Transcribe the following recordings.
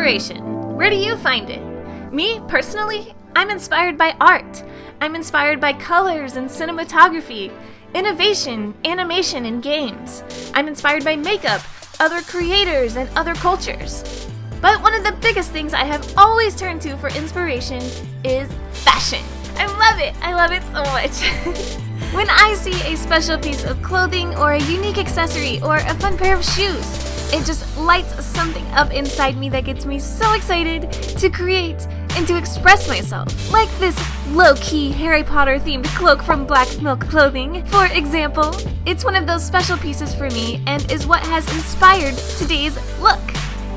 inspiration? Where do you find it? Me, personally, I'm inspired by art. I'm inspired by colors and cinematography, innovation, animation, and games. I'm inspired by makeup, other creators, and other cultures. But one of the biggest things I have always turned to for inspiration is fashion. I love it so much. When I see a special piece of clothing or a unique accessory or a fun pair of shoes, it just lights something up inside me that gets me so excited to create and to express myself. Like this low-key Harry Potter themed cloak from BLACKMILK clothing, for example. It's one of those special pieces for me and is what has inspired today's look.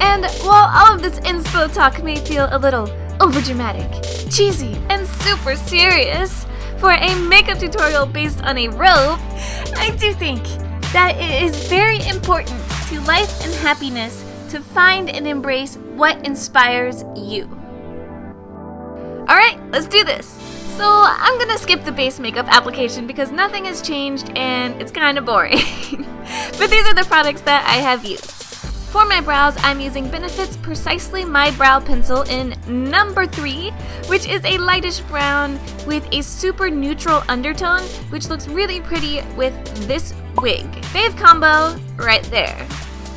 And while all of this inspo talk may feel a little overdramatic, cheesy, and super serious for a makeup tutorial based on a robe, I do think that it is very important to life and happiness to find and embrace what inspires you. Alright, let's do this. So I'm gonna skip the base makeup application because nothing has changed and it's kind of boring. But these are the products that I have used. For my brows, I'm using Benefit's Precisely My Brow Pencil in number 3, which is a lightish brown with a super neutral undertone, which looks really pretty with this wig. Fave combo right there.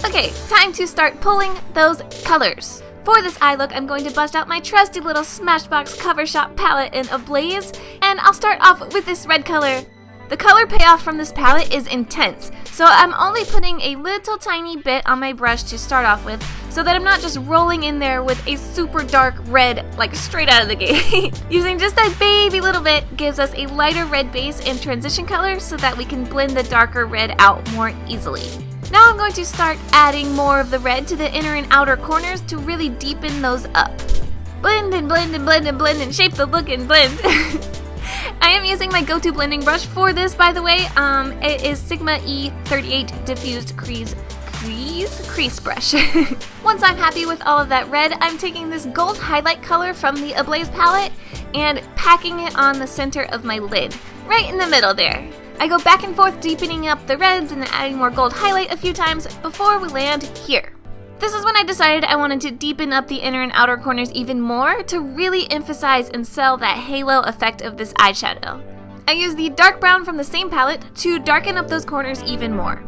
Okay, time to start pulling those colors. For this eye look, I'm going to bust out my trusty little Smashbox Cover Shop palette in Ablaze, and I'll start off with this red color. The color payoff from this palette is intense, so I'm only putting a little tiny bit on my brush to start off with, so that I'm not just rolling in there with a super dark red, like straight out of the gate. Using just that baby little bit gives us a lighter red base and transition color so that we can blend the darker red out more easily. Now I'm going to start adding more of the red to the inner and outer corners to really deepen those up. Blend and blend and blend and blend and shape the look and blend. I am using my go-to blending brush for this, by the way. It is Sigma E38 Diffused Crease Brush. Once I'm happy with all of that red, I'm taking this gold highlight color from the Ablaze palette and packing it on the center of my lid, right in the middle there. I go back and forth deepening up the reds and adding more gold highlight a few times before we land here. This is when I decided I wanted to deepen up the inner and outer corners even more to really emphasize and sell that halo effect of this eyeshadow. I used the dark brown from the same palette to darken up those corners even more.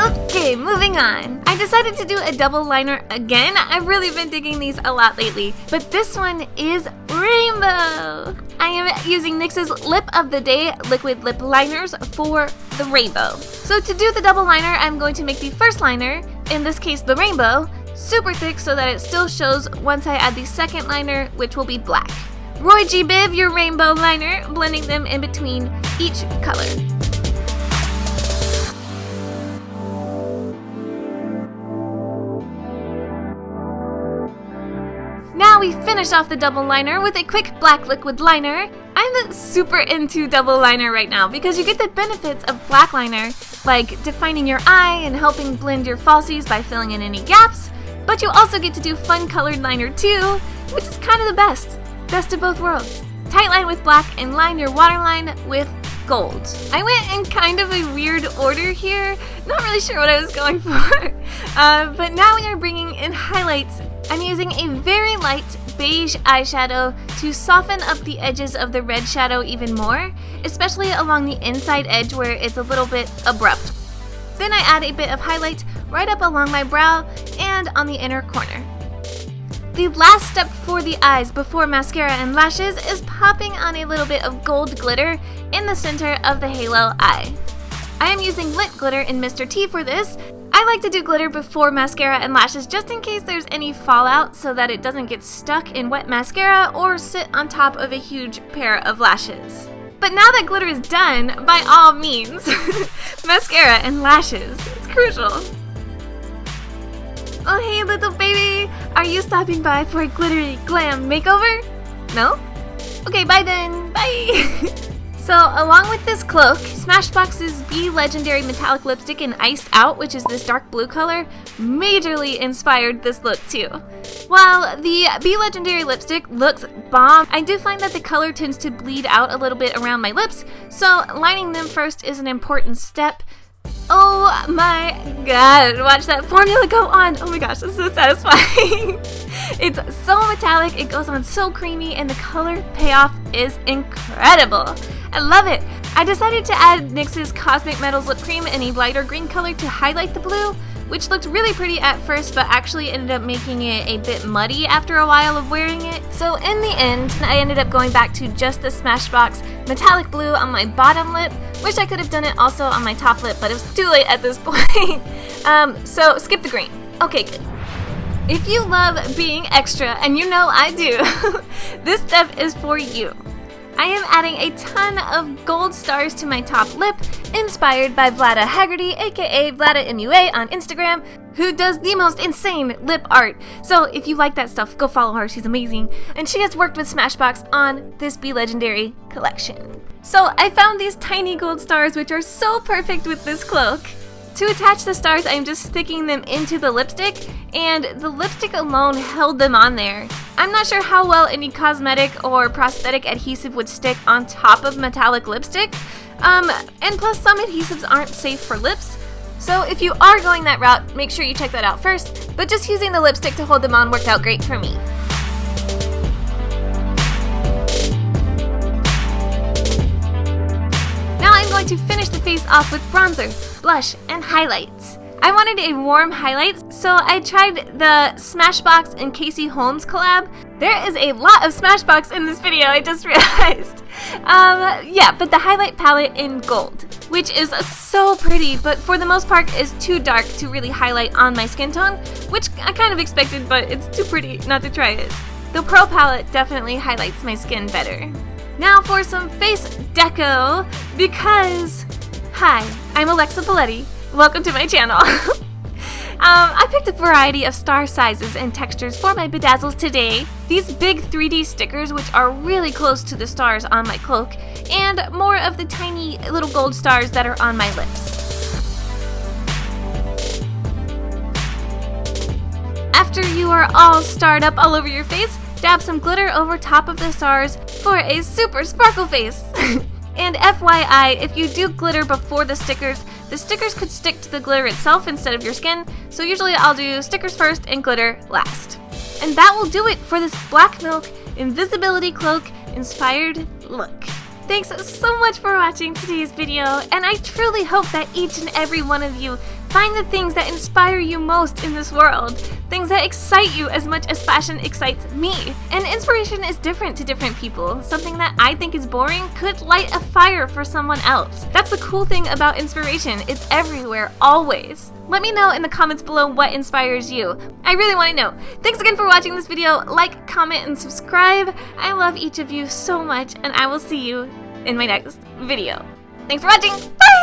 Okay, moving on. I decided to do a double liner again. I've really been digging these a lot lately, but this one is rainbow. I am using NYX's Lip of the Day liquid lip liners for the rainbow. So to do the double liner, I'm going to make the first liner, in this case the rainbow, super thick so that it still shows once I add the second liner, which will be black. Roy G. Biv your rainbow liner, blending them in between each color. Now we finish off the double liner with a quick black liquid liner. I'm super into double liner right now because you get the benefits of black liner, like defining your eye and helping blend your falsies by filling in any gaps, but you also get to do fun colored liner too, which is kind of the best of both worlds. Tight line with black and line your waterline with gold. I went in kind of a weird order here, not really sure what I was going for, but now we are bringing in highlights. I'm using a very light beige eyeshadow to soften up the edges of the red shadow even more, especially along the inside edge where it's a little bit abrupt. Then I add a bit of highlight right up along my brow and on the inner corner. The last step for the eyes before mascara and lashes is popping on a little bit of gold glitter in the center of the halo eye. I am using Lit Glitter in Mr. T for this. I like to do glitter before mascara and lashes just in case there's any fallout so that it doesn't get stuck in wet mascara or sit on top of a huge pair of lashes. But now that glitter is done, by all means, mascara and lashes. It's crucial. Oh hey little baby, are you stopping by for a glittery glam makeover? No? Okay, bye then, bye! So along with this cloak, Smashbox's Be Legendary Metallic Lipstick in Iced Out, which is this dark blue color, majorly inspired this look too. While the Be Legendary lipstick looks bomb, I do find that the color tends to bleed out a little bit around my lips, so lining them first is an important step. Oh my god, watch that formula go on. Oh my gosh, this is so satisfying. It's so metallic, it goes on so creamy, and the color payoff is incredible. I love it. I decided to add NYX's Cosmic Metals Lip Cream in a lighter green color to highlight the blue, which looked really pretty at first but actually ended up making it a bit muddy after a while of wearing it. So in the end, I ended up going back to just the Smashbox metallic blue on my bottom lip. Wish I could have done it also on my top lip, but it was too late at this point. So skip the green. Okay, good. If you love being extra, and you know I do, this step is for you. I am adding a ton of gold stars to my top lip, inspired by Vlada Haggerty, aka Vlada MUA on Instagram, who does the most insane lip art. So if you like that stuff, go follow her, she's amazing. And she has worked with Smashbox on this Be Legendary collection. So I found these tiny gold stars, which are so perfect with this cloak. To attach the stars, I'm just sticking them into the lipstick, and the lipstick alone held them on there. I'm not sure how well any cosmetic or prosthetic adhesive would stick on top of metallic lipstick, and plus some adhesives aren't safe for lips. So if you are going that route, make sure you check that out first, but just using the lipstick to hold them on worked out great for me. Now I'm going to finish the face off with bronzer, blush, and highlights. I wanted a warm highlight, so I tried the Smashbox and Casey Holmes collab. There is a lot of Smashbox in this video, I just realized. Yeah, but the highlight palette in gold, which is so pretty, but for the most part is too dark to really highlight on my skin tone, which I kind of expected, but it's too pretty not to try it. The Pearl palette definitely highlights my skin better. Now for some face deco, because, hi, I'm Alexa Poletti. Welcome to my channel. I picked a variety of star sizes and textures for my bedazzles today. These big 3D stickers, which are really close to the stars on my cloak, and more of the tiny little gold stars that are on my lips. After you are all starred up all over your face, dab some glitter over top of the stars for a super sparkle face. And FYI, if you do glitter before the stickers could stick to the glitter itself instead of your skin, so usually I'll do stickers first and glitter last. And that will do it for this BLACKMILK Invisibility Cloak inspired look. Thanks so much for watching today's video, and I truly hope that each and every one of you find the things that inspire you most in this world, things that excite you as much as fashion excites me. And inspiration is different to different people. Something that I think is boring could light a fire for someone else. That's the cool thing about inspiration, it's everywhere, always. Let me know in the comments below what inspires you. I really want to know. Thanks again for watching this video. Like, comment, and subscribe. I love each of you so much, and I will see you in my next video. Thanks for watching. Bye!